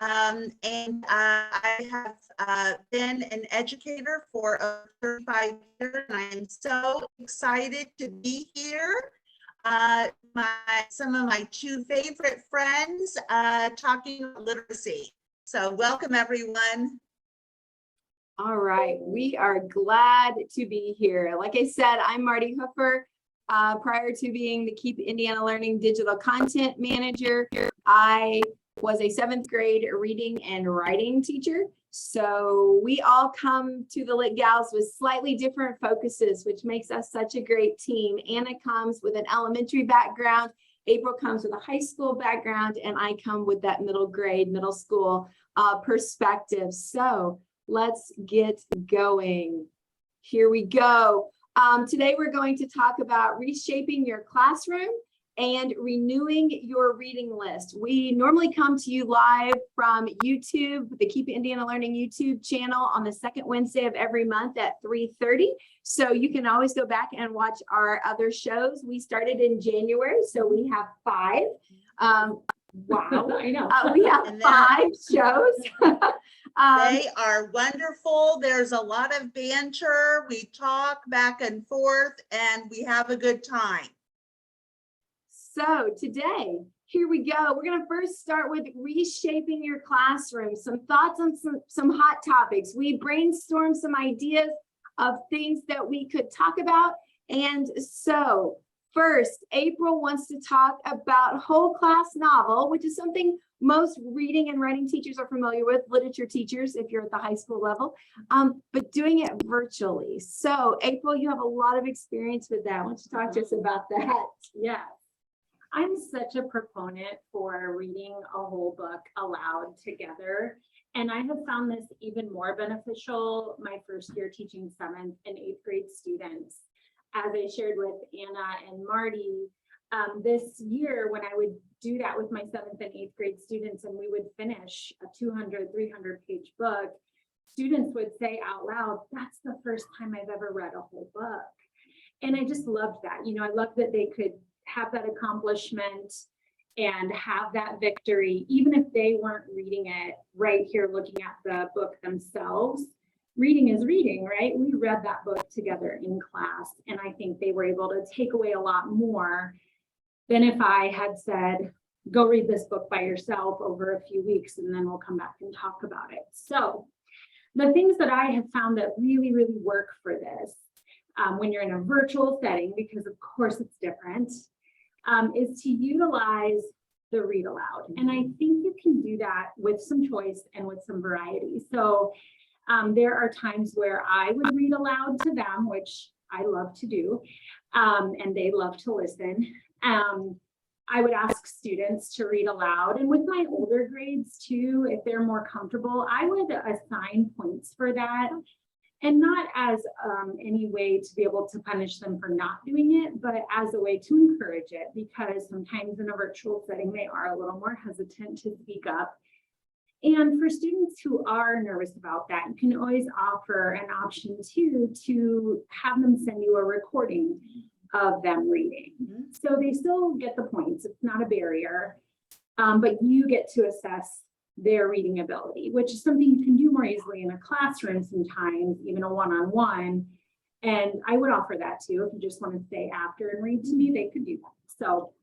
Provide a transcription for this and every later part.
and I have been an educator for over 35 years, and I am so excited to be here. Some of my two favorite friends talking about literacy. So welcome, everyone. All right, we are glad to be here. Like I said, I'm Martie Hoofer. Prior to being the Keep Indiana Learning Digital Content Manager, I was a 7th grade reading and writing teacher. So we all come to the Lit Gals with slightly different focuses, which makes us such a great team. Anna comes with an elementary background, April comes with a high school background, and I come with that middle school perspective. So let's get going. Here we go. Today we're going to talk about reshaping your classroom and renewing your reading list. We normally come to you live from YouTube, the Keep Indiana Learning YouTube channel on the second Wednesday of every month at 3:30. So you can always go back and watch our other shows. We started in January, so we have 5. Wow, I know. We have 5 shows. They are wonderful. There's a lot of banter. We talk back and forth, and we have a good time. So today, here we go. We're going to first start with reshaping your classroom. Some thoughts on some hot topics. We brainstormed some ideas of things that we could talk about. And so first, April wants to talk about whole class novel, which is something most reading and writing teachers are familiar with, literature teachers, if you're at the high school level, but doing it virtually. So April, you have a lot of experience with that. Why don't you talk to us about that? Yeah. I'm such a proponent for reading a whole book aloud together. And I have found this even more beneficial my first year teaching 7th and 8th grade students. As I shared with Anna and Martie, this year when I would do that with my 7th and 8th grade students and we would finish a 200, 300 page book, students would say out loud, that's the first time I've ever read a whole book. And I just loved that. You know, I loved that they could have that accomplishment and have that victory, even if they weren't reading it right here, looking at the book themselves. Reading is reading, right? We read that book together in class, and I think they were able to take away a lot more than if I had said, go read this book by yourself over a few weeks, and then we'll come back and talk about it. So the things that I have found that really, really work for this, when you're in a virtual setting, because of course it's different, is to utilize the read aloud. And I think you can do that with some choice and with some variety. So there are times where I would read aloud to them, which I love to do, and they love to listen. I would ask students to read aloud, and with my older grades too, if they're more comfortable, I would assign points for that. And not as any way to be able to punish them for not doing it, but as a way to encourage it, because sometimes in a virtual setting, they are a little more hesitant to speak up. And for students who are nervous about that, you can always offer an option too, to have them send you a recording of them reading. So they still get the points. It's not a barrier, but you get to assess their reading ability, which is something you can do more easily in a classroom sometimes, even a one-on-one. And I would offer that too. If you just want to stay after and read to me, they could do that. So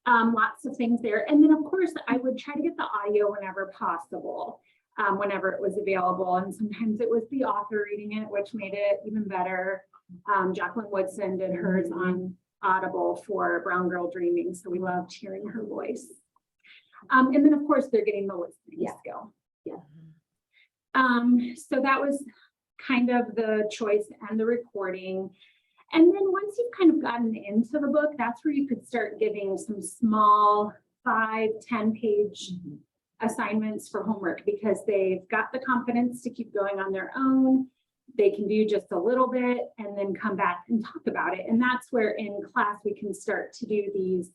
lots of things there. And then of course, I would try to get the audio whenever possible, whenever it was available. And sometimes it was the author reading it, which made it even better. Jacqueline Woodson did hers on Audible for Brown Girl Dreaming. So we loved hearing her voice. And then of course they're getting the listening skill. Yeah. So that was kind of the choice and the recording. And then once you've kind of gotten into the book, that's where you could start giving some small 5-10 page assignments for homework, because they've got the confidence to keep going on their own. They can do just a little bit and then come back and talk about it. And that's where in class we can start to do these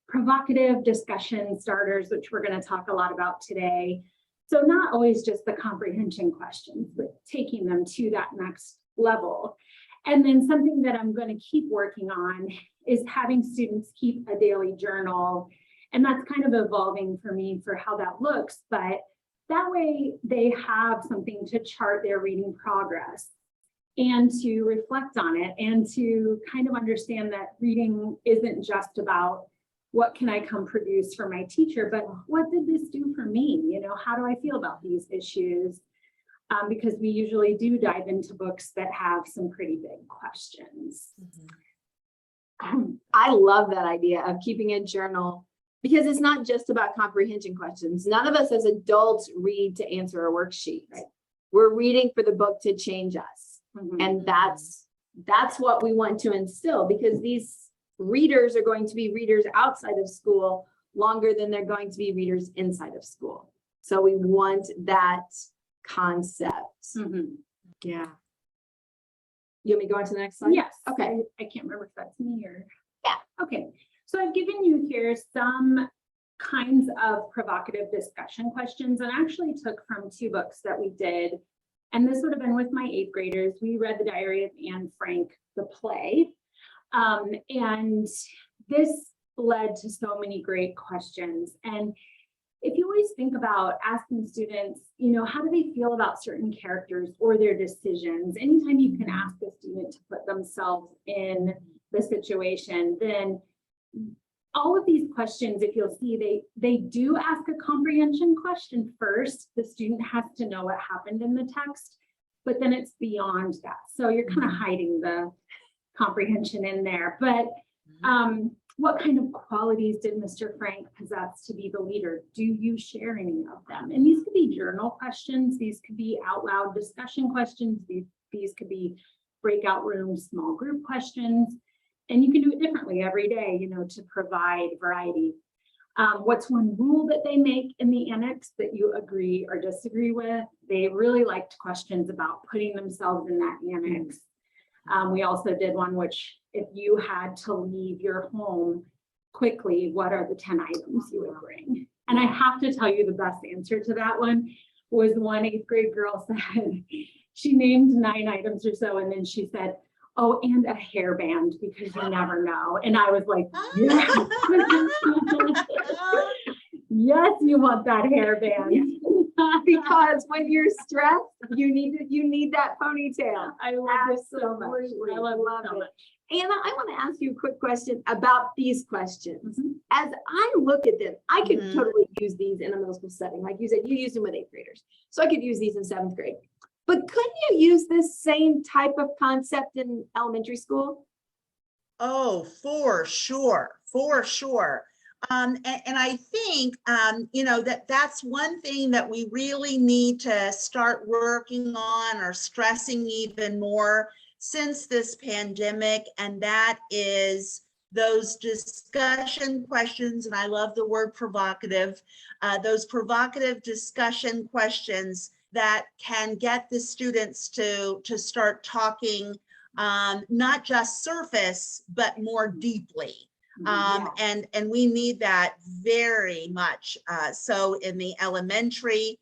provocative discussion starters, which we're going to talk a lot about today. So not always just the comprehension questions, but taking them to that next level. And then something that I'm going to keep working on is having students keep a daily journal. And that's kind of evolving for me for how that looks. But That way they have something to chart their reading progress and to reflect on it and to kind of understand that reading isn't just about what can I come produce for my teacher, but what did this do for me? You know, how do I feel about these issues? Because we usually do dive into books that have some pretty big questions. I love that idea of keeping a journal, because it's not just about comprehension questions. None of us as adults read to answer a worksheet. Right? We're reading for the book to change us. And that's what we want to instill, because these readers are going to be readers outside of school longer than they're going to be readers inside of school. So we want that concept. Yeah. You want me to go on to the next slide? Yes. Okay. I can't remember if that's me or. Yeah. Okay. So I've given you here some kinds of provocative discussion questions, and actually took from 2 books that we did. And this would have been with my 8th graders. We read The Diary of Anne Frank, the play. And this led to so many great questions. And if you always think about asking students, you know, how do they feel about certain characters or their decisions? Anytime you can ask a student to put themselves in the situation, then all of these questions, if you'll see, they do ask a comprehension question first. The student has to know what happened in the text, but then it's beyond that. So you're kind of hiding the comprehension in there. But what kind of qualities did Mr. Frank possess to be the leader? Do you share any of them? And these could be journal questions. These could be out loud discussion questions. These could be breakout room, small group questions. And you can do it differently every day, you know, to provide variety. What's one rule that they make in the annex that you agree or disagree with? They really liked questions about putting themselves in that annex. We also did one which, if you had to leave your home quickly, what are the 10 items you would bring? And I have to tell you, the best answer to that one was one 8th grade girl said, she named 9 items or so, and then she said, oh, and a hairband, because you never know. And I was like, yes, yes, you want that hairband. Yeah. Because when you're stressed, you need that ponytail. I love this so much. I love it so much. Anna, I want to ask you a quick question about these questions. As I look at them, I could totally use these in a middle school setting. Like you said, you used them with 8th graders. So I could use these in 7th grade. But couldn't you use this same type of concept in elementary school? Oh, for sure, for sure. And I think, you know, that's one thing that we really need to start working on or stressing even more since this pandemic, and that is those discussion questions. And I love the word provocative, those provocative discussion questions that can get the students to start talking, not just surface, but more deeply. And we need that very much. So in the elementary,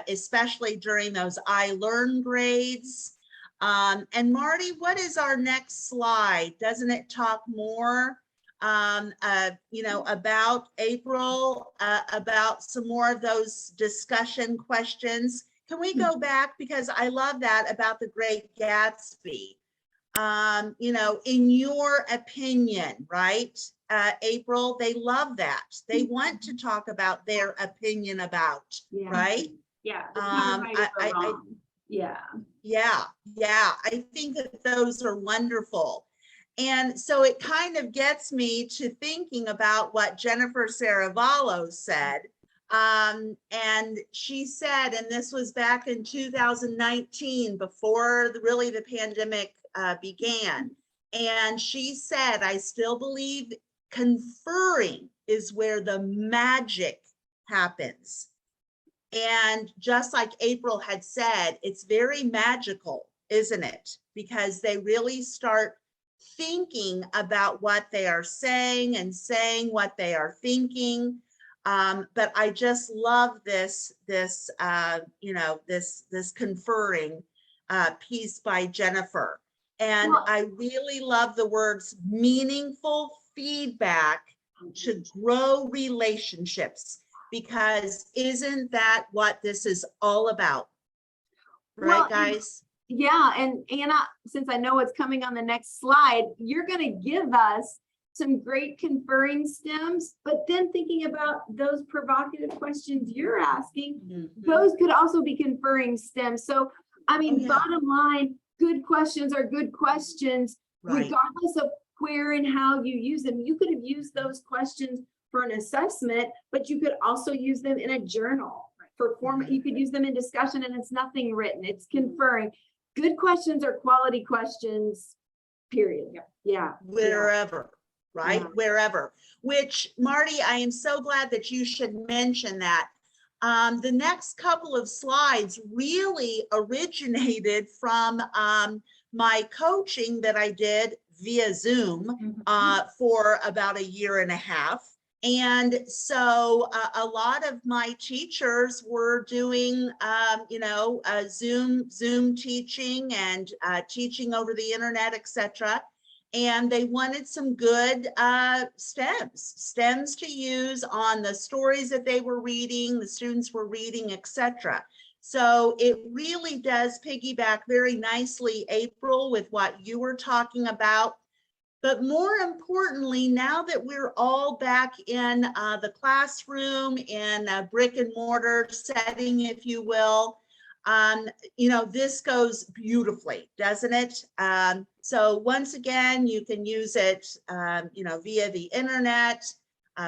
especially during those I Learn grades. And Martie, what is our next slide? Doesn't it talk more, you know, about April, about some more of those discussion questions? Can we go back? Because I love that about the Great Gatsby. You know, in your opinion, right, April, they love that. They want to talk about their opinion about, right? Yeah. Yeah. I think that those are wonderful. And so it kind of gets me to thinking about what Jennifer Saravallo said. And she said, and this was back in 2019, before really the pandemic began. And she said, I still believe conferring is where the magic happens. And just like April had said, it's very magical, isn't it? Because they really start thinking about what they are saying and saying what they are thinking. But I just love this you know, this conferring piece by Jennifer. And I really love the words meaningful feedback to grow relationships, because isn't that what this is all about? Right, Well, guys? yeah, and Anna, since I know what's coming on the next slide, you're going to give us some great conferring stems, but then thinking about those provocative questions you're asking, Mhm. those could also be conferring stems. So, I mean, Oh, yeah. bottom line, good questions are good questions, Right. regardless of where and how you use them. You could have used those questions for an assessment, but you could also use them in a journal for form. You could use them in discussion, and it's nothing written. It's conferring. Good questions are quality questions, period. Yeah. Wherever, right? Yeah. Wherever. Which, Martie, I am so glad that you should mention that. The next couple of slides really originated from my coaching that I did via Zoom for about a year and a half. And so a lot of my teachers were doing, Zoom teaching and teaching over the internet, etc. And they wanted some good stems to use on the stories that they were reading, the students were reading, etc. So it really does piggyback very nicely, April, with what you were talking about. But more importantly, now that we're all back in the classroom, in a brick and mortar setting, if you will, this goes beautifully, doesn't it? So once again, you can use it, via the internet,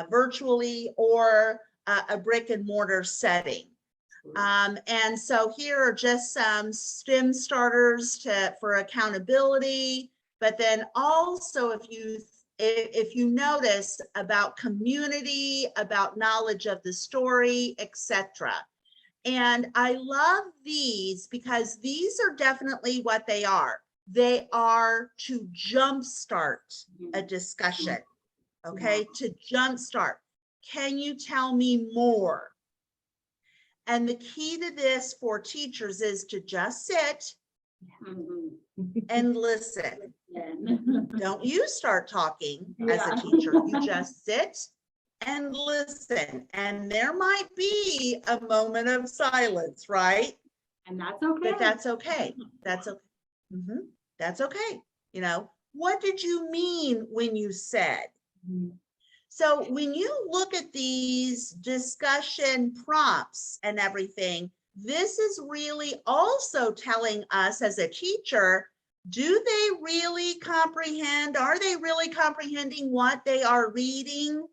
virtually, or a brick and mortar setting. And so here are just some STEM starters for accountability. But then also, if you notice, about community, about knowledge of the story, etc. And I love these because these are definitely what they are. They are to jumpstart a discussion, okay? To jumpstart. Can you tell me more? And the key to this for teachers is to just sit and listen. Don't you start talking as a teacher. You just sit and listen. And there might be a moment of silence, right? And that's okay. But that's okay. That's okay. That's okay. What did you mean when you said? So when you look at these discussion prompts and everything, this is really also telling us as a teacher, do they really comprehend? Are they really comprehending what they are reading?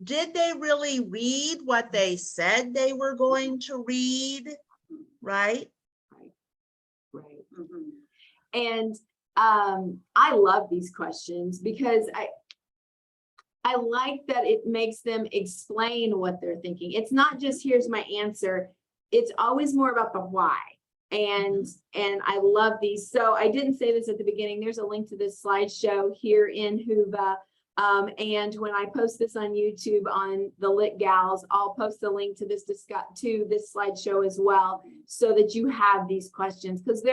Did they really read what they said they were going to read? Right? Right. And I love these questions because I like that it makes them explain what they're thinking. It's not just here's my answer. It's always more about the why. And I love these. So I didn't say this at the beginning. There's a link to this slideshow here in Hoover. And when I post this on YouTube on the Lit Gals, I'll post a link to this slideshow as well, so that you have these questions, because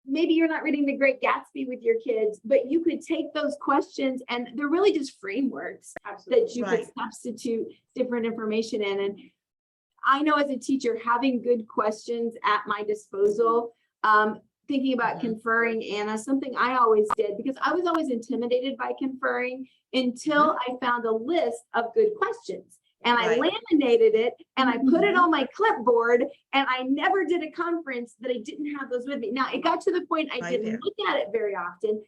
maybe you're not reading The Great Gatsby with your kids, but you could take those questions, and they're really just frameworks that you could substitute different information in. And I know as a teacher, having good questions at my disposal, thinking about conferring, Anna, something I always did, because I was always intimidated by conferring until I found a list of good questions. And I laminated it and I put it on my clipboard, and I never did a conference that I didn't have those with me. Now it got to the point I didn't look at it very often,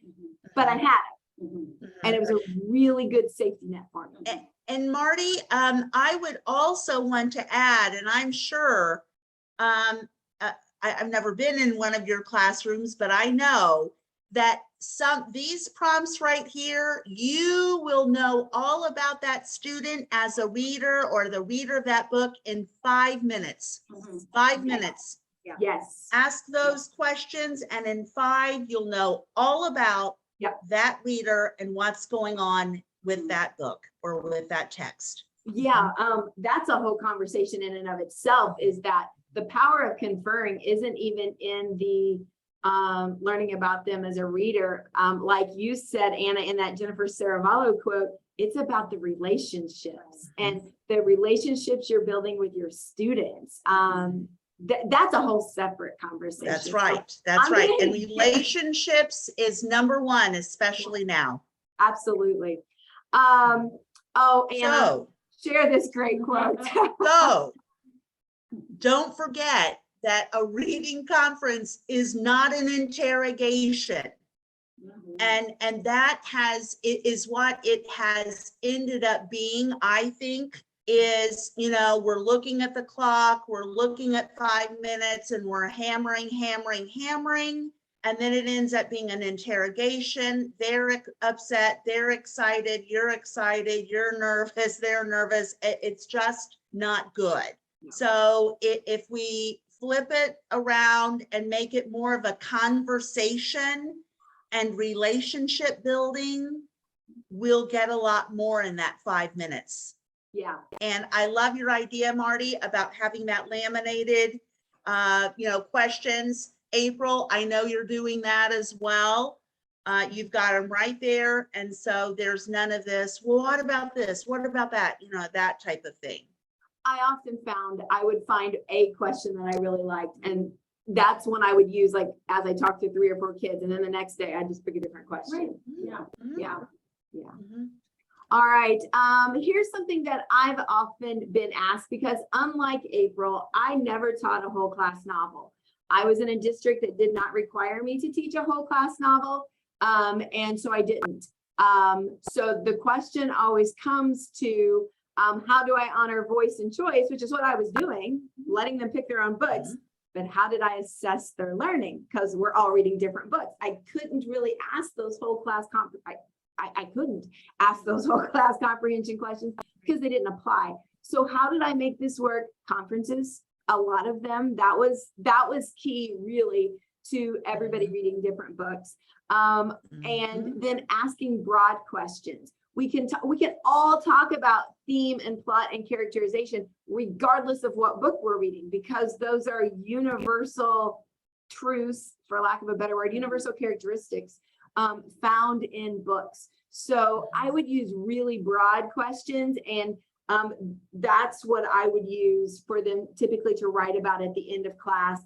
but I had it. And it was a really good safety net for me. And Martie, I would also want to add, and I'm sure, I've never been in one of your classrooms, but I know that these prompts right here, you will know all about that student as a reader or the reader of that book in 5 minutes. 5 minutes. Yes. Ask those questions, and in 5, you'll know all about that reader and what's going on with that book or with that text. Yeah, that's a whole conversation in and of itself, is that the power of conferring isn't even in the learning about them as a reader. Like you said, Anna, in that Jennifer Saravallo quote, It's about the relationships and the relationships you're building with your students. That's a whole separate conversation. That's right. That's I'm right. gonna- And relationships is number one, especially now. Absolutely. Oh, Anna, So, share this great quote. so don't forget that a reading conference is not an interrogation. And that is what it has ended up being, I think, is, we're looking at the clock, we're looking at 5 minutes, and we're hammering, and then it ends up being an interrogation. They're upset, they're excited, you're nervous, they're nervous. It's just not good. So if we flip it around and make it more of a conversation and relationship building, we'll get a lot more in that 5 minutes. Yeah. And I love your idea, Martie, about having that laminated, questions. April, I know you're doing that as well. You've got them right there. And so there's none of this, well, what about this? What about that? That type of thing. I often found I would find a question that I really liked, and that's when I would use, like, as I talked to 3 or 4 kids, and then the next day I just pick a different question. Right. Yeah. Yeah. Yeah. Mm-hmm. All right. Here's something that I've often been asked, because unlike April, I never taught a whole class novel. I was in a district that did not require me to teach a whole class novel. And so I didn't. So the question always comes to, how do I honor voice and choice, which is what I was doing, letting them pick their own books. But how did I assess their learning? Because we're all reading different books. I couldn't really ask those whole class I couldn't ask those whole class comprehension questions because they didn't apply. So how did I make this work? Conferences, a lot of them. That was key, really, to everybody reading different books. And then asking broad questions. We can all talk about theme and plot and characterization, regardless of what book we're reading, because those are universal truths, for lack of a better word, universal characteristics found in books. So I would use really broad questions, and that's what I would use for them typically to write about at the end of class,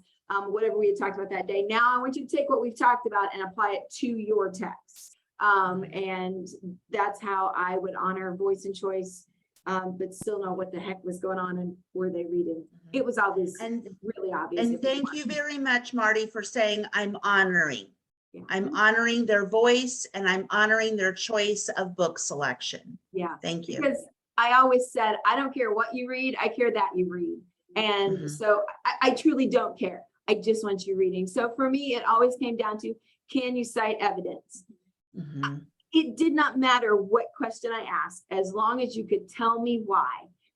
whatever we had talked about that day. Now I want you to take what we've talked about and apply it to your text. And that's how I would honor voice and choice, but still know what the heck was going on and were they reading. It was obvious, and really obvious. And thank you very much, Martie, for saying I'm honoring. Yeah. I'm honoring their voice and I'm honoring their choice of book selection. Yeah. Thank you. Because I always said, I don't care what you read, I care that you read. And so I truly don't care. I just want you reading. So for me, it always came down to, can you cite evidence? It did not matter what question I asked, as long as you could tell me why,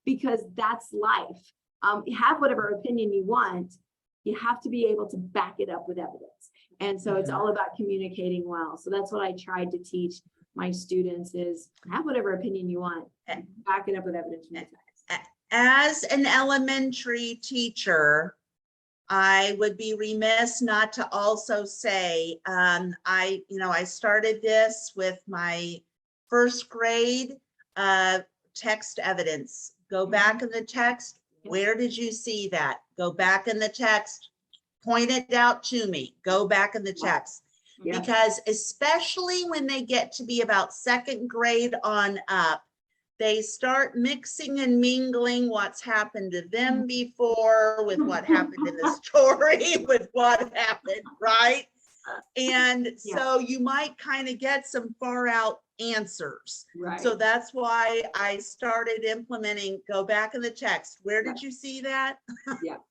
because that's life. Have whatever opinion you want, you have to be able to back it up with evidence. And so it's all about communicating well. So that's what I tried to teach my students is have whatever opinion you want, and back it up with evidence from the text. As an elementary teacher, I would be remiss not to also say, I started this with my first grade text evidence. Go back in the text. Where did you see that? Go back in the text. Point it out to me. Go back in the text. Yeah. Because especially when they get to be about 2nd grade on up, they start mixing and mingling what's happened to them before with what happened in the story with what happened, right? And so you might kind of get some far out answers. Right. So that's why I started implementing, go back in the text. Where did you see that? Yep.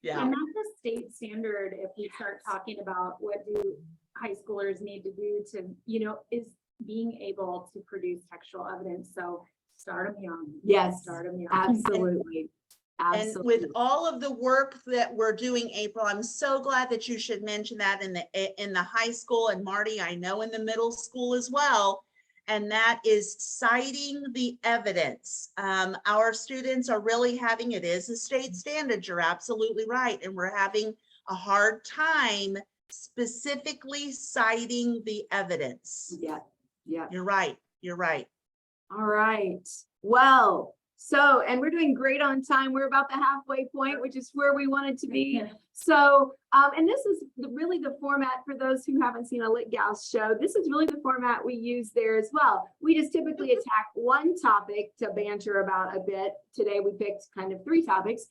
Yeah. And that's a state standard. If we start talking about what do high schoolers need to do to, is being able to produce textual evidence. So start them young. Yes. Start them young. Absolutely. And with all of the work that we're doing, April, I'm so glad that you should mention that in the high school, and Martie, I know in the middle school as well. And that is citing the evidence. Our students are really having, it is a state standard, you're absolutely right. And we're having a hard time specifically citing the evidence. Yeah. You're right. All right. Well, so, and we're doing great on time. We're about the halfway point, which is where we wanted to be. So, and this is really the format for those who haven't seen a Lit Gals show. This is really the format we use there as well. We just typically attack one topic to banter about a bit. Today we picked kind of 3 topics.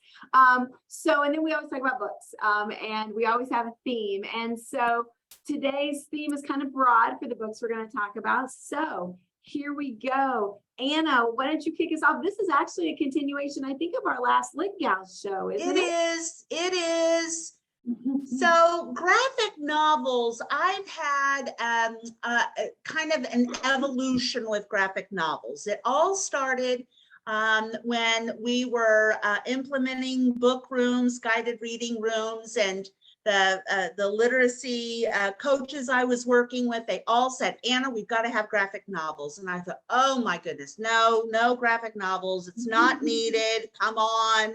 So, and then we always talk about books, and we always have a theme. And so today's theme is kind of broad for the books we're going to talk about. So here we go. Anna, why don't you kick us off? This is actually a continuation, I think, of our last Lit Gals show, isn't it? It is. So graphic novels, I've had kind of an evolution with graphic novels. It all started when we were implementing book rooms, guided reading rooms, and the literacy coaches I was working with, they all said, Anna, we've got to have graphic novels. And I thought, oh my goodness, no graphic novels. It's not needed. Come on.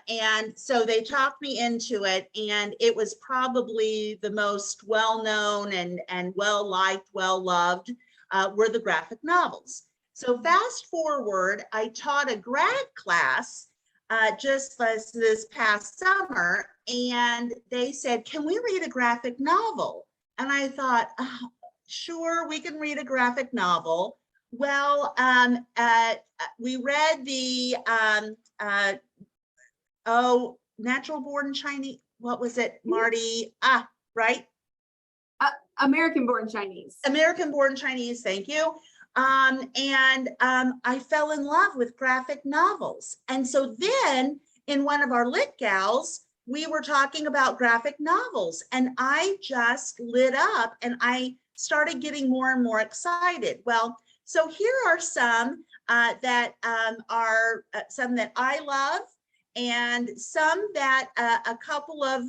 And so they talked me into it, and it was probably the most well-known and well-liked, well-loved were the graphic novels. So fast forward, I taught a grad class just this past summer, and they said, can we read a graphic novel? And I thought, oh, sure, we can read a graphic novel. Well, we read the, Natural Born Chinese, what was it, Martie? Right? American Born Chinese. American Born Chinese, thank you. I fell in love with graphic novels. And so then in one of our Lit Gals, we were talking about graphic novels, and I just lit up and I started getting more and more excited. Well, so here are some that are some that I love, and some that a couple of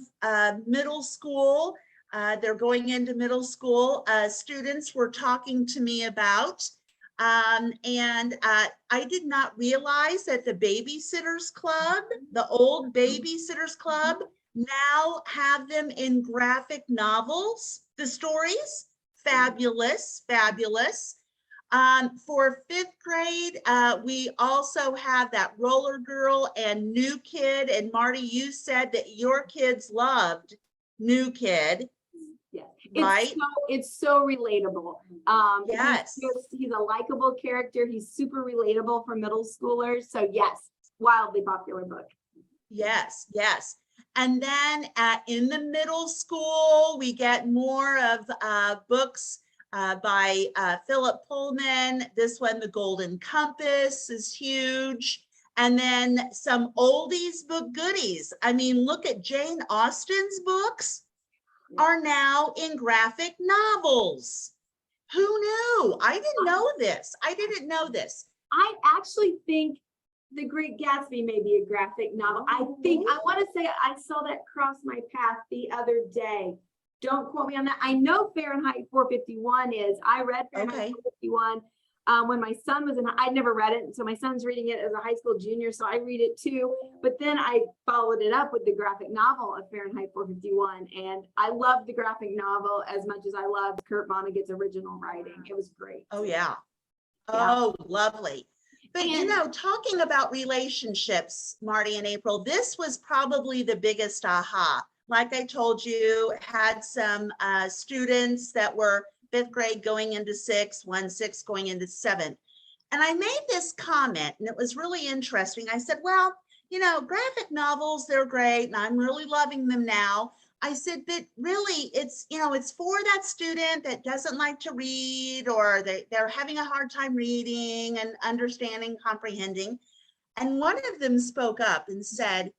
middle school, they're going into middle school, students were talking to me about. I did not realize that the Babysitters Club, the old Babysitters Club, now have them in graphic novels. The stories, fabulous, fabulous. For 5th grade, we also have that Roller Girl and New Kid. And Martie, you said that your kids loved New Kid. Yeah, right? It's so relatable. Yes. He's a likable character. He's super relatable for middle schoolers. So yes, wildly popular book. Yes, yes. And then in the middle school, we get more of books by Philip Pullman. This one, The Golden Compass, is huge. And then some oldies book goodies. I mean, look at Jane Austen's books are now in graphic novels. Who knew? I didn't know this. I didn't know this. I actually think The Great Gatsby may be a graphic novel. I want to say I saw that cross my path the other day. Don't quote me on that. I know Fahrenheit 451 is. I read Fahrenheit 451 when my son was in, I'd never read it. And so my son's reading it as a high school junior. So I read it too. But then I followed it up with the graphic novel of Fahrenheit 451. And I loved the graphic novel as much as I loved Kurt Vonnegut's original writing. It was great. Oh, yeah. Oh, yeah. Lovely. But, you know, talking about relationships, Martie and April, this was probably the biggest aha. Like I told you, had some students that were 5th grade going into 6th, 6th going into 7th. And I made this comment, and it was really interesting. I said, well, you know, graphic novels, they're great, and I'm really loving them now. I said, but really, it's, you know, it's for that student that doesn't like to read, or they're having a hard time reading and understanding, comprehending. And one of them spoke up and said,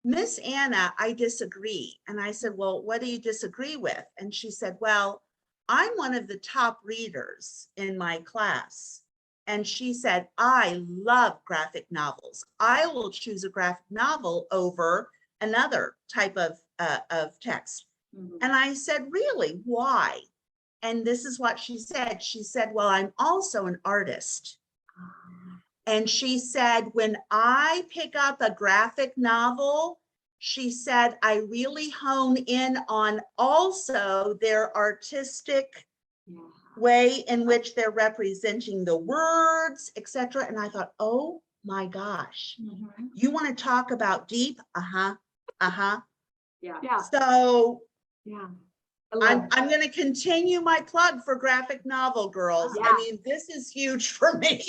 Miss Anna, I disagree. And I said, well, what do you disagree with? And she said, well, I'm one of the top readers in my class. And she said, I love graphic novels. I will choose a graphic novel over another type of text. Mm-hmm. And I said, really, why? And this is what she said. She said, well, I'm also an artist. And she said, when I pick up a graphic novel, she said, I really hone in on also their artistic way in which they're representing the words, etc. And I thought, oh my gosh, Mhm. you want to talk about deep? Yeah. Yeah. So Yeah. I love it. I'm going to continue my plug for graphic novel girls. Yeah. I mean, this is huge for me.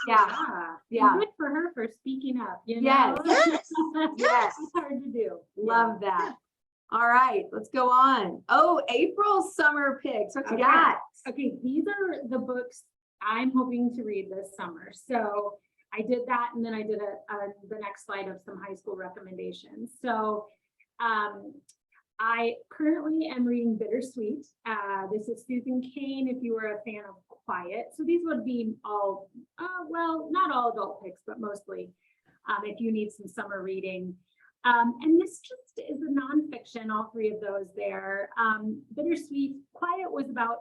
Yeah. Yeah. Yeah. And good for her for speaking up, you Yes. know? Yes. Yes. It's hard to do. Love that. Yeah. All right, let's go on. Oh, April's summer picks. What you Okay. got? Okay, these are the books I'm hoping to read this summer. So I did that, and then I did the next slide of some high school recommendations. So I currently am reading Bittersweet. This is Susan Cain, if you were a fan of Quiet. So these would be all, well, not all adult picks, but mostly if you need some summer reading. And this just is a nonfiction, all three of those there. Bittersweet, Quiet was about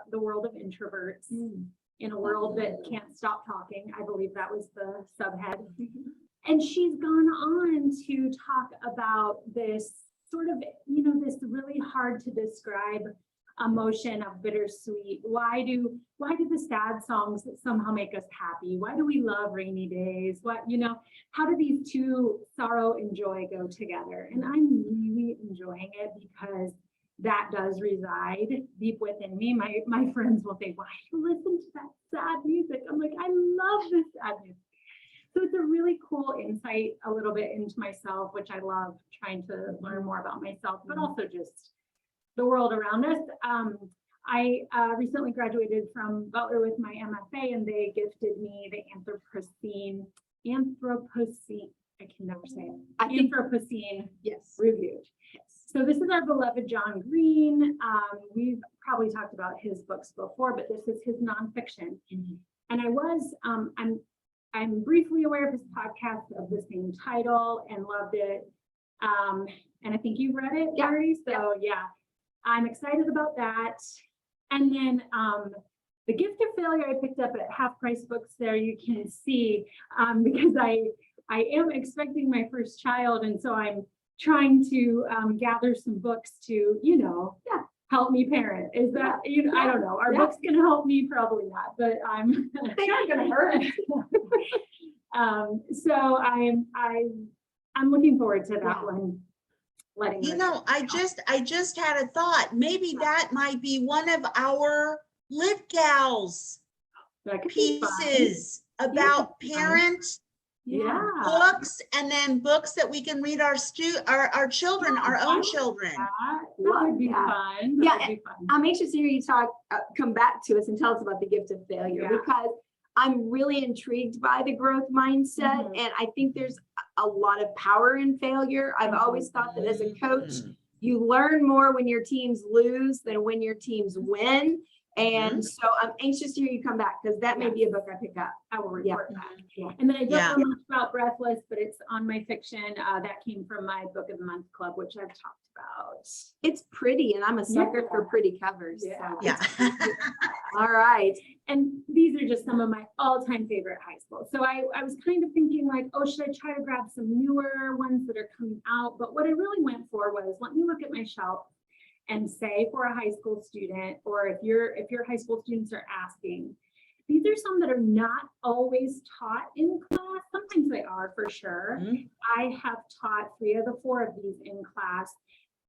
the world of introverts in a world that can't stop talking. I believe that was the subhead. And she's gone on to talk about this sort of, you know, this really hard to describe emotion of bittersweet. Why do the sad songs somehow make us happy? Why do we love rainy days? What, you know, how do these two, sorrow and joy, go together? And I'm really enjoying it because that does reside deep within me. My friends will think, why do you listen to that sad music? I'm like, I love this sad music. So it's a really cool insight a little bit into myself, which I love, trying to learn more about myself, but also just the world around us. I recently graduated from Butler with my MFA, and they gifted me the Anthropocene, I can never say it. I think- Anthropocene Yes. Review. So this is our beloved John Green. We've probably talked about his books before, but this is his nonfiction. And I was, I'm briefly aware of his podcast of the same title and loved it. And I think you read it, Yeah. Marty. So yeah, I'm excited about that. And then the Gift of Failure I picked up at Half Price Books there, you can see, because I am expecting my first child. And so I'm trying to gather some books to, you know, help me parent. Is that, you know, I don't know. Are books going to help me? Probably not, but I'm They aren't gonna hurt. so I'm looking forward to that one. You know, I just had a thought. Maybe that might be one of our Lit Gals That could be fun. pieces about parent Yeah. books, and then books that we can read our children, our own children. That Love would be that. fun. Yeah, That would be fun. I'm anxious to hear you talk, come back to us and tell us about the Gift of Failure, Yeah. because I'm really intrigued by the growth mindset. Mhm. And I think there's a lot of power in failure. I've always thought that as a coach, you learn more when your teams lose than when your teams win. And so I'm anxious to hear you come back, because that may be a book I pick up. I will Yeah. report back. Yeah. And then I don't Yeah. know much about Breathless, but it's on my fiction. That came from my Book of the Month Club, which I've talked about. It's pretty, and I'm a sucker for pretty covers. Yeah. So. Yeah. All right. And these are just some of my all-time favorite high school. So I was kind of thinking like, oh, should I try to grab some newer ones that are coming out? But what I really went for was, let me look at my shelf and say, for a high school student, or if your high school students are asking, these are some that are not always taught in class. Sometimes they are, for sure. I have taught 3 of the 4 of these in class,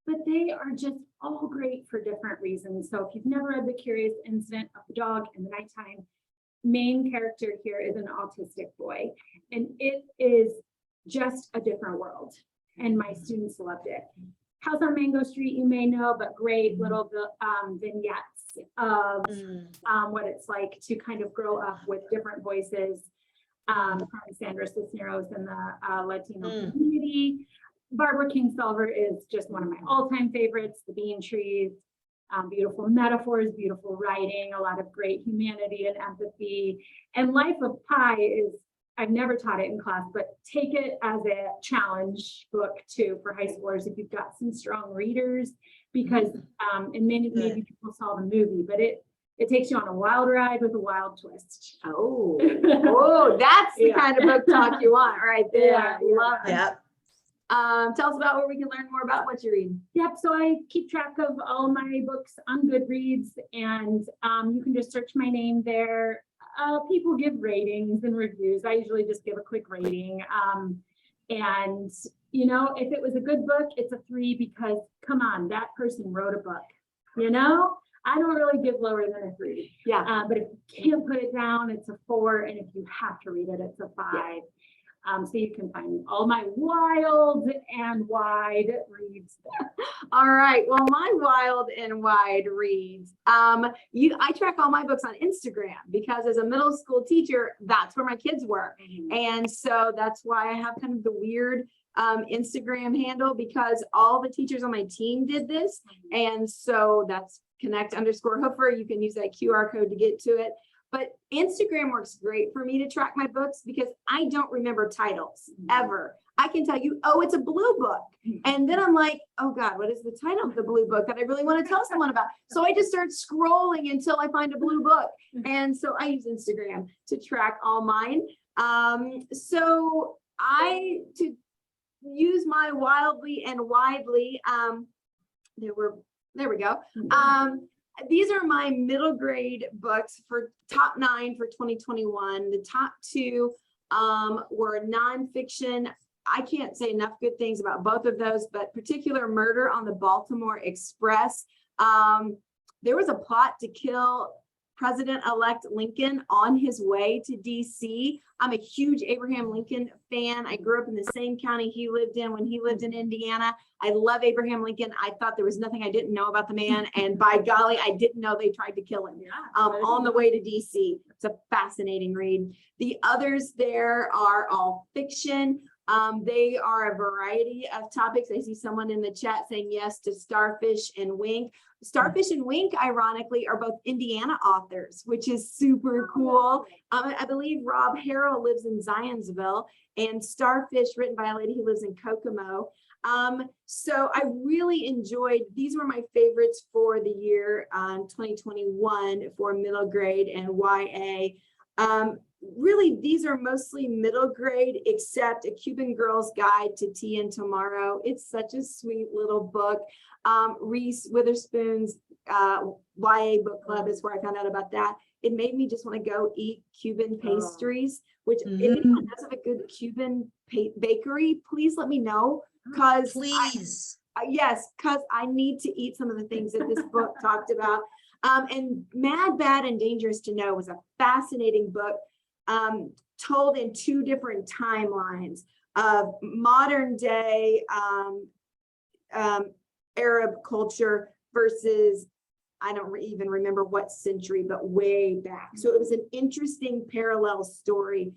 but they are just all great for different reasons. So if you've never read The Curious Incident of the Dog in the Nighttime, main character here is an autistic boy, and it is just a different world. And my students loved it. House on Mango Street, you may know, but great little vignettes of what it's like to kind of grow up with different voices from Sandra Cisneros in the Latino community. Barbara Kingsolver is just one of my all-time favorites. The Bean Trees, beautiful metaphors, beautiful writing, a lot of great humanity and empathy. And Life of Pi is, I've never taught it in class, but take it as a challenge book too for high schoolers if you've got some strong readers, because and maybe people saw the movie, but it takes you on a wild ride with a wild twist. Oh, that's the kind of book talk you want right there. Yeah. Love it. Yep. Tell us about where we can learn more about what you read. Yep, so I keep track of all my books on Goodreads, and you can just search my name there. People give ratings and reviews. I usually just give a quick rating. And you know, if it was a good book, it's a 3 because come on, that person wrote a book. You know, I don't really give lower than a 3. Yeah. But if you can't put it down, it's a 4, and if you have to read it, it's a 5. Yeah. So you can find all my wild and wide reads there. All right. Well, my wild and wide reads. I track all my books on Instagram because as a middle school teacher, that's where my kids were. And so that's why I have kind of the weird Instagram handle because all the teachers on my team did this. And so that's connect_Hoofer. You can use that QR code to get to it. But Instagram works great for me to track my books because I don't remember titles ever. I can tell you, oh, it's a blue book. And then I'm like, oh God, what is the title of the blue book that I really want to tell someone about? So I just start scrolling until I find a blue book. And so I use Instagram to track all mine. So to use my wildly and widely, there we go. These are my middle grade books for top 9 for 2021. The top 2 were nonfiction. I can't say enough good things about both of those, but particular Murder on the Baltimore Express. There was a plot to kill President-elect Lincoln on his way to DC. I'm a huge Abraham Lincoln fan. I grew up in the same county he lived in when he lived in Indiana. I love Abraham Lincoln. I thought there was nothing I didn't know about the man. And by golly, I didn't know they tried to kill him on the way to DC. It's a fascinating read. The others there are all fiction. They are a variety of topics. I see someone in the chat saying yes to Starfish and Wink. Starfish and Wink, ironically, are both Indiana authors, which is super cool. I believe Rob Harrell lives in Zionsville, and Starfish, written by a lady who lives in Kokomo. So I really enjoyed, these were my favorites for the year 2021 for middle grade and YA. Really, these are mostly middle grade, except A Cuban Girl's Guide to Tea and Tomorrow. It's such a sweet little book. Reese Witherspoon's YA book club is where I found out about that. It made me just want to go eat Cuban pastries, which if anyone knows of a good Cuban bakery, please let me know. Because Please. Yes, because I need to eat some of the things that this book talked about. And Mad, Bad, and Dangerous to Know was a fascinating book. Told in 2 different timelines of modern day Arab culture versus, I don't even remember what century, but way back. So it was an interesting parallel story.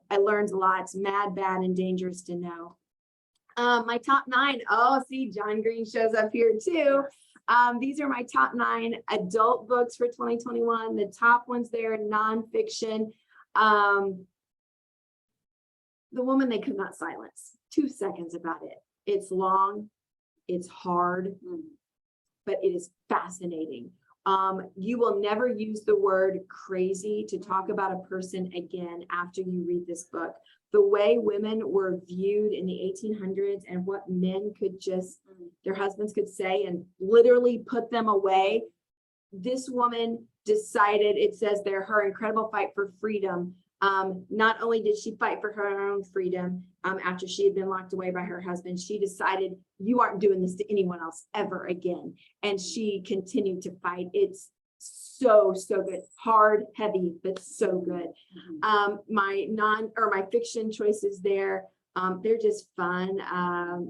I learned a lot. It's Mad, Bad, and Dangerous to Know. My top 9. Oh, see, John Green shows up here too. These are my top 9 adult books for 2021. The top ones there, nonfiction. The Woman They Could Not Silence. 2 seconds about it. It's long, it's hard, but it is fascinating. You will never use the word crazy to talk about a person again after you read this book. The way women were viewed in the 1800s and what men could just, their husbands could say and literally put them away. This woman decided, it says there, her incredible fight for freedom. Not only did she fight for her own freedom after she had been locked away by her husband, she decided, you aren't doing this to anyone else ever again. And she continued to fight. It's so good. Hard, heavy, but so good. My fiction choices there, they're just fun.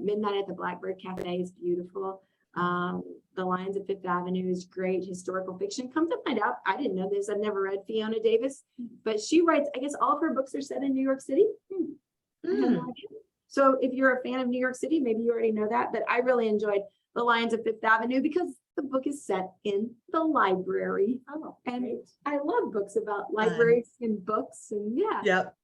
Midnight at the Blackbird Cafe is beautiful. The Lions of Fifth Avenue is great historical fiction. Come to find out, I didn't know this. I've never read Fiona Davis, but she writes, I guess all of her books are set in New York City. I have no idea. So if you're a fan of New York City, maybe you already know that, but I really enjoyed The Lions of Fifth Avenue because the book is set in the library. Oh, and great. I love books about libraries and books and yeah. Yep.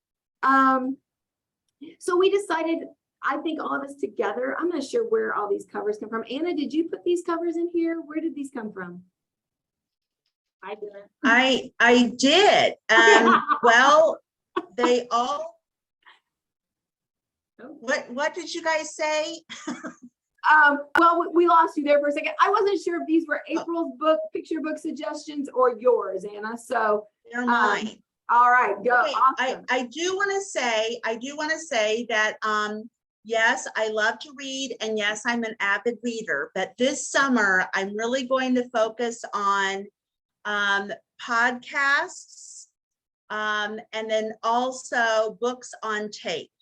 So we decided, I think all of us together, I'm not sure where all these covers come from. Anna, did you put these covers in here? Where did these come from? I did. I did. Well, they all What did you guys say? Well, we lost you there for a second. I wasn't sure if these were April's book, picture book suggestions or yours, Anna. So, They're mine. all right, go. Okay, Awesome. I do want to say that yes, I love to read, and yes, I'm an avid reader, but this summer I'm really going to focus on podcasts, and then also books on tape.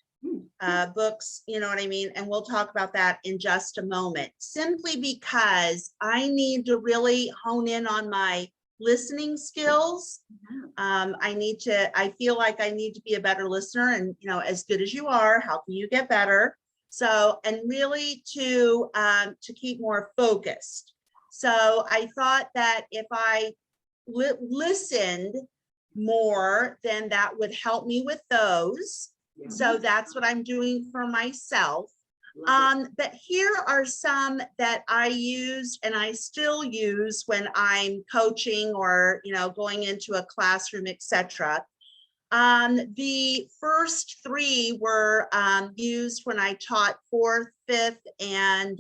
Books, you know what I mean? And we'll talk about that in just a moment, simply because I need to really hone in on my listening skills. I feel like I need to be a better listener, and, you know, as good as you are, how can you get better? So, and really to keep more focused. So I thought that if I listened more, then that would help me with those. So that's what I'm doing for myself. But here are some that I used and I still use when I'm coaching or, you know, going into a classroom, etc. The first three were used when I taught 4th, 5th, and,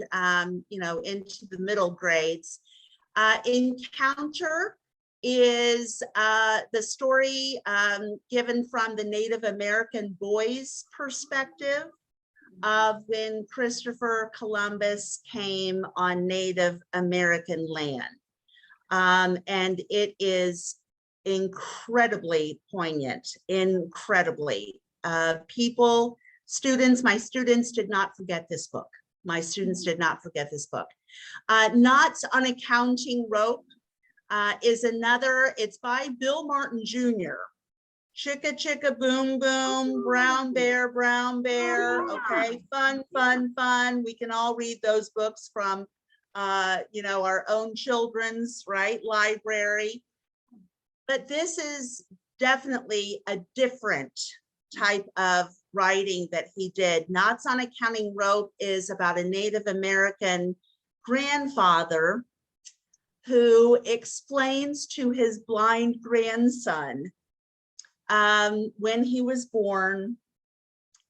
you know, into the middle grades. Encounter is the story given from the Native American boys' perspective of when Christopher Columbus came on Native American land. And it is incredibly poignant, incredibly. My students did not forget this book. My students did not forget this book. Knots on a Counting Rope is another, it's by Bill Martin Jr. Chicka chicka boom boom, brown bear, okay, fun. We can all read those books from, you know, our own children's, right, library. But this is definitely a different type of writing that he did. Knots on a Counting Rope is about a Native American grandfather who explains to his blind grandson when he was born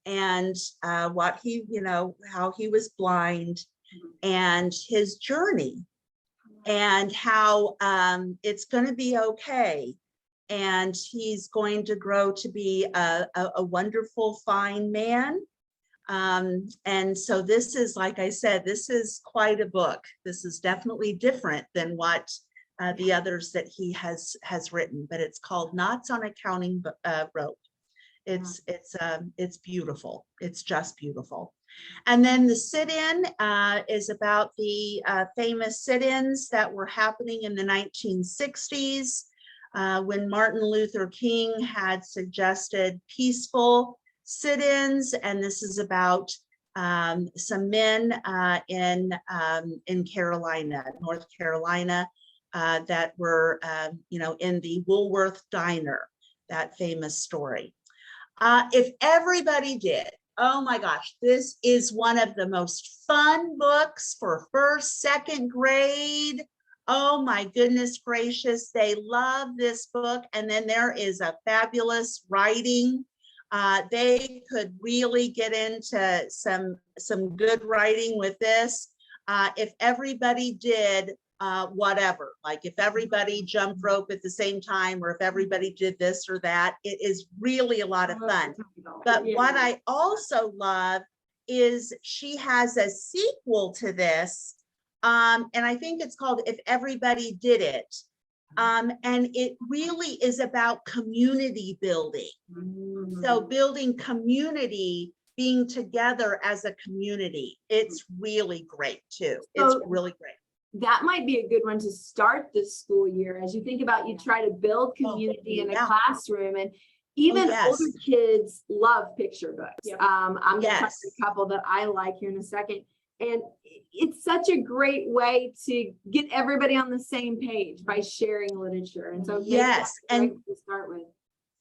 and what he, you know, how he was blind and his journey and how it's going to be okay. And he's going to grow to be a wonderful, fine man. And so this is, like I said, this is quite a book. This is definitely different than what the others that he has written, but it's called Knots on a Counting Rope. It's beautiful. It's just beautiful. And then the sit-in is about the famous sit-ins that were happening in the 1960s when Martin Luther King had suggested peaceful sit-ins, and this is about some men in Carolina, North Carolina, that were, you know, in the Woolworth Diner, that famous story. If everybody did, oh my gosh, this is one of the most fun books for 1st, 2nd grade. Oh my goodness gracious, they love this book. And then there is a fabulous writing. They could really get into some good writing with this. If everybody did whatever, like if everybody jumped rope at the same time, or if everybody did this or that, it is really a lot of fun. But what I also love is she has a sequel to this, and I think it's called If Everybody Did It. And it really is about community building. So building community, being together as a community. It's really great too. It's really great. That might be a good one to start this school year as you think about, you try to build community in a classroom, and even older kids love picture books. I'm going to talk to a couple that I like here in a second. And it's such a great way to get everybody on the same page by sharing literature. And so and to start with.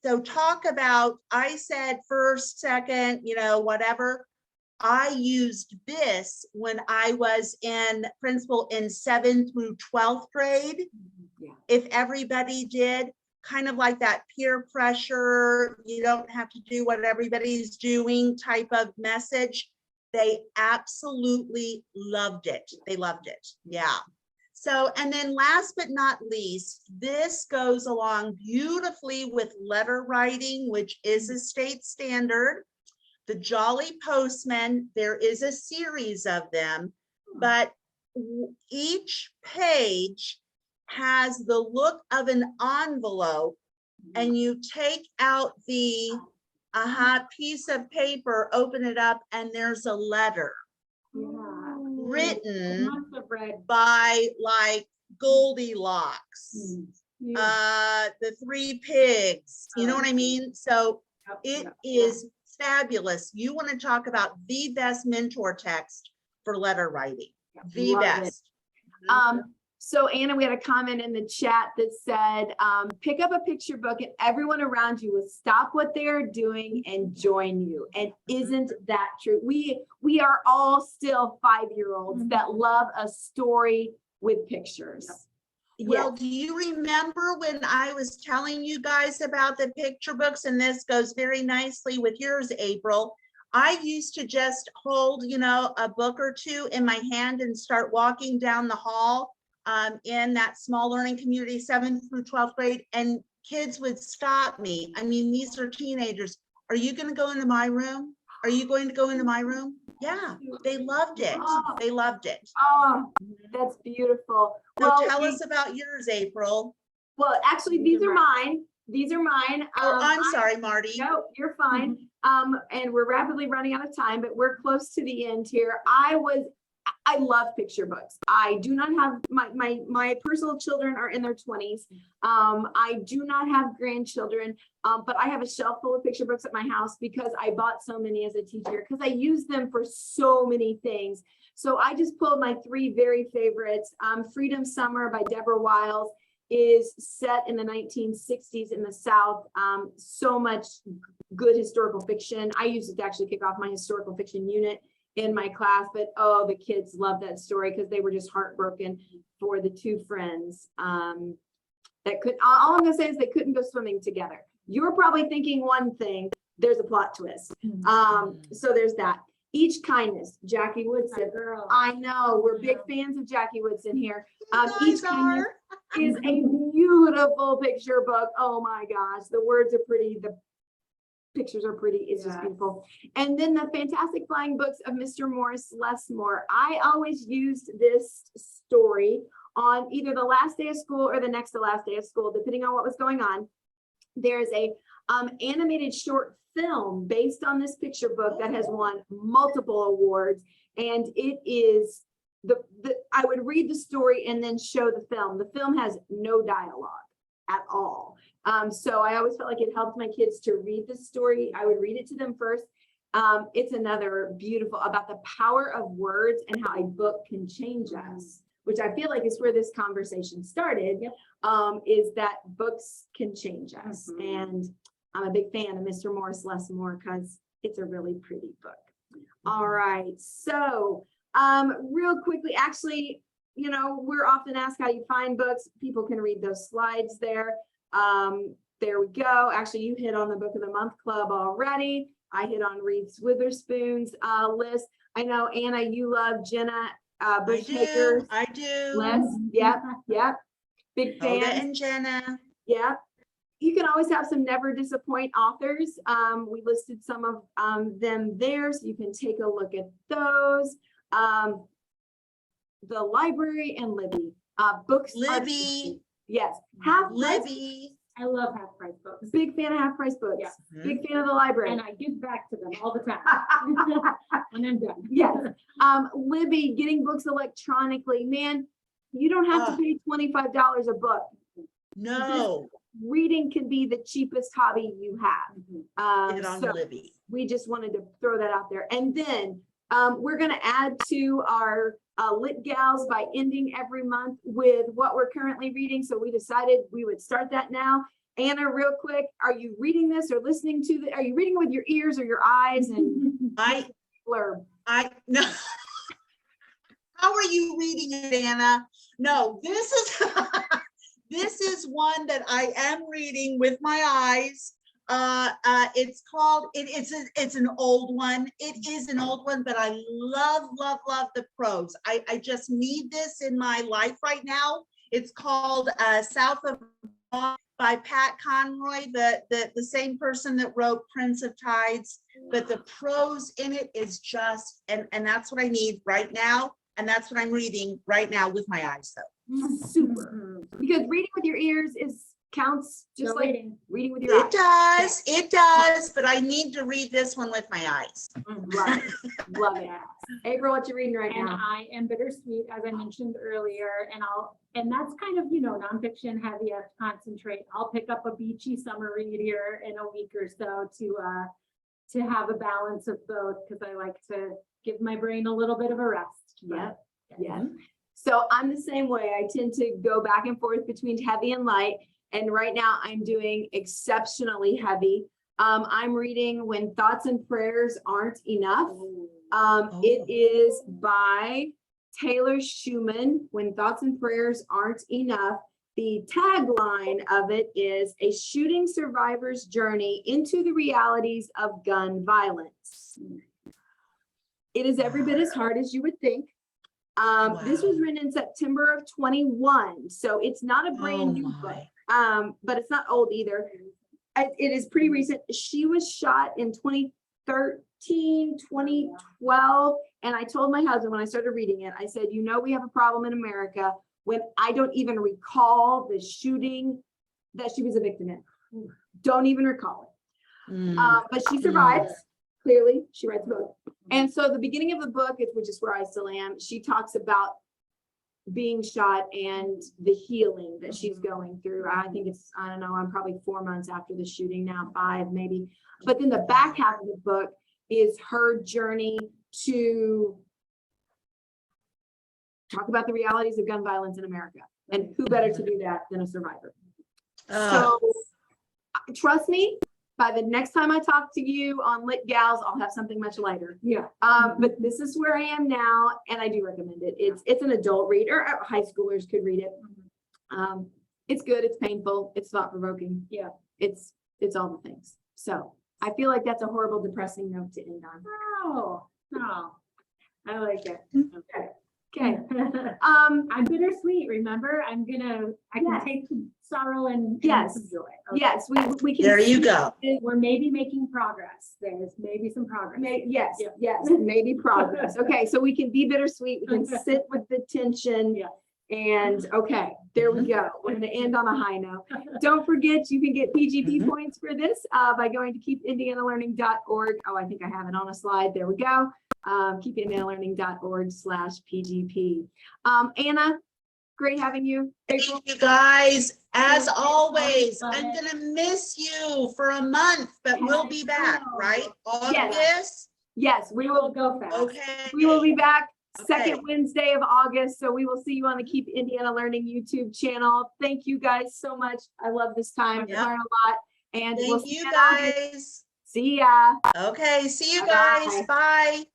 So talk about, I said 1st, 2nd, you know, whatever. I used this when I was in principal in 7th through 12th grade. If Everybody Did. kind of like that peer pressure, you don't have to do what everybody's doing type of message. They absolutely loved it. They loved it. Yeah. So, and then last but not least, this goes along beautifully with letter writing, which is a state standard. The Jolly Postman, there is a series of them, but each page has the look of an envelope, and you take out the piece of paper, open it up, and there's a letter written Must have read. by like Goldilocks, the Three Pigs, you know what I mean? So it is fabulous. You want to talk about the best mentor text for letter writing, the Love it. best. So Anna, we had a comment in the chat that said, pick up a picture book and everyone around you will stop what they are doing and join you. And isn't that true? We are all still 5-year-olds that love a story with pictures. Well, do you remember when I was telling you guys about the picture books, and this goes very nicely with yours, April? I used to just hold, you know, a book or two in my hand and start walking down the hall in that small learning community, 7th through 12th grade, and kids would stop me. I mean, these are teenagers. Are you going to go into my room? Are you going to go into my room? Yeah, they loved it. They loved it. Oh, that's beautiful. So Well, tell us about yours, April. well, actually, these are mine. These are mine. Oh, I'm sorry, Marty. No, you're fine. And we're rapidly running out of time, but we're close to the end here. I love picture books. I do not have my personal children are in their 20s. I do not have grandchildren, but I have a shelf full of picture books at my house because I bought so many as a teacher because I use them for so many things. So I just pulled my 3 very favorites. Freedom Summer by Deborah Wiles is set in the 1960s in the South. So much good historical fiction. I used it to actually kick off my historical fiction unit in my class, but oh, the kids love that story because they were just heartbroken for the 2 friends that could, all I'm gonna say is they couldn't go swimming together. You're probably thinking one thing, there's a plot twist. So there's that. Each Kindness, Jackie Woodson. Girl. I know, we're big fans of Jackie Woodson here. Each Guys Kindness are. is a beautiful picture book. Oh my gosh, the words are pretty, the pictures are pretty, it's just beautiful. And then the Fantastic Flying Books of Mr. Morris Lessmore. I always used this story on either the last day of school or the next to last day of school, depending on what was going on. There's a animated short film based on this picture book that has won multiple awards, and it is I would read the story and then show the film. The film has no dialogue at all. So I always felt like it helped my kids to read the story. I would read it to them first. It's another beautiful about the power of words and how a book can change us, which I feel like is where this conversation started, is that books can change us. And I'm a big fan of Mr. Morris Lessmore because it's a really pretty book. All right, so real quickly, actually, you know, we're often asked how you find books. People can read those slides there. There we go. Actually, you hit on the Book of the Month Club already. I hit on Reese Witherspoon's list. I know, Anna, you love Jenna Bushhager's I do. list. Yep. Big Hoda fan. and Jenna. Yep. You can always have some never disappoint authors. We listed some of them there, so you can take a look at those. The Library and Libby. Books. Libby. Yes. Half price. Libby. I love half price books. Big fan of half price books. Yeah. Big fan of the library. And I give back to them all the time when I'm done. Yes. Libby, getting books electronically. Man, you don't have to pay $25 a book. No. Reading can be the cheapest hobby you have. Get on So Libby. we just wanted to throw that out there. And then we're going to add to our Lit Gals by ending every month with what we're currently reading. So we decided we would start that now. Anna, real quick, are you reading this or listening to it? Are you reading with your ears or your eyes? And blurb. No. How are you reading it, Anna? No, this is This is one that I am reading with my eyes. It's called, it's an old one. It is an old one, but I love, love, love the prose. I just need this in my life right now. It's called South of by Pat Conroy, the same person that wrote Prince of Tides, but the prose in it is just, and that's what I need right now. And that's what I'm reading right now with my eyes though. Super. Because reading with your ears counts just Still like reading. reading with your eyes. It does, but I need to read this one with my eyes. Love it. Love it. April, what you reading right And now? I am bittersweet, as I mentioned earlier, and that's kind of, nonfiction heavy. I have to concentrate. I'll pick up a beachy summer read here in a week or so to have a balance of both, because I like to give my brain a little bit of a rest. Yep. Yeah. So I'm the same way. I tend to go back and forth between heavy and light. And right now I'm doing exceptionally heavy. I'm reading When Thoughts and Prayers Aren't Enough. It is by Taylor Schumann, When Thoughts and Prayers Aren't Enough. The tagline of it is a shooting survivor's journey into the realities of gun violence. It is every bit as hard as you would think. This was written in September of 21, so it's not a brand new book, but it's not old either. It is pretty recent. She was shot in 2013, 2012, and I told my husband when I started reading it, I said, we have a problem in America when I don't even recall the shooting that she was a victim in. Don't even recall it. But she survives. Clearly, she writes a book. And so the beginning of the book, which is where I still am, she talks about being shot and the healing that she's going through. I think I don't know, I'm probably 4 months after the shooting now, 5 maybe. But then the back half of the book is her journey to talk about the realities of gun violence in America. And who better to do that than a survivor? So trust me, by the next time I talk to you on Lit Gals, I'll have something much lighter. Yeah. But this is where I am now, and I do recommend it. It's an adult read, or high schoolers could read it. It's good. It's painful. It's thought provoking. Yeah. It's all the things. So I feel like that's a horrible, depressing note to end on. Oh, no, I like it. Okay. I'm bittersweet. Remember, I can take the sorrow and Yes. some joy. Yes, we can. There you go. We're maybe making progress. There's maybe some progress. Yes, Yeah. yes, maybe progress. Okay, so we can be bittersweet. We can sit with the tension. Yeah. And okay, there we go. We're going to end on a high note. Don't forget, you can get PGP points for this by going to keepindianalearning.org. Oh, I think I have it on a slide. There we go. keepindianalearning.org/PGP. Anna, great having you. April. Thank you guys. As always, Love I'm it. gonna miss you for a month, but we'll be back, right? August? Yes, we will. go fast. Okay. We will be back second Okay. Wednesday of August. So we will see you on the Keep Indiana Learning YouTube channel. Thank you guys so much. I love this time. Yep. Learn a lot. And we'll Thank see you you in August. guys. See ya. Okay, see you Bye-bye. guys. Bye.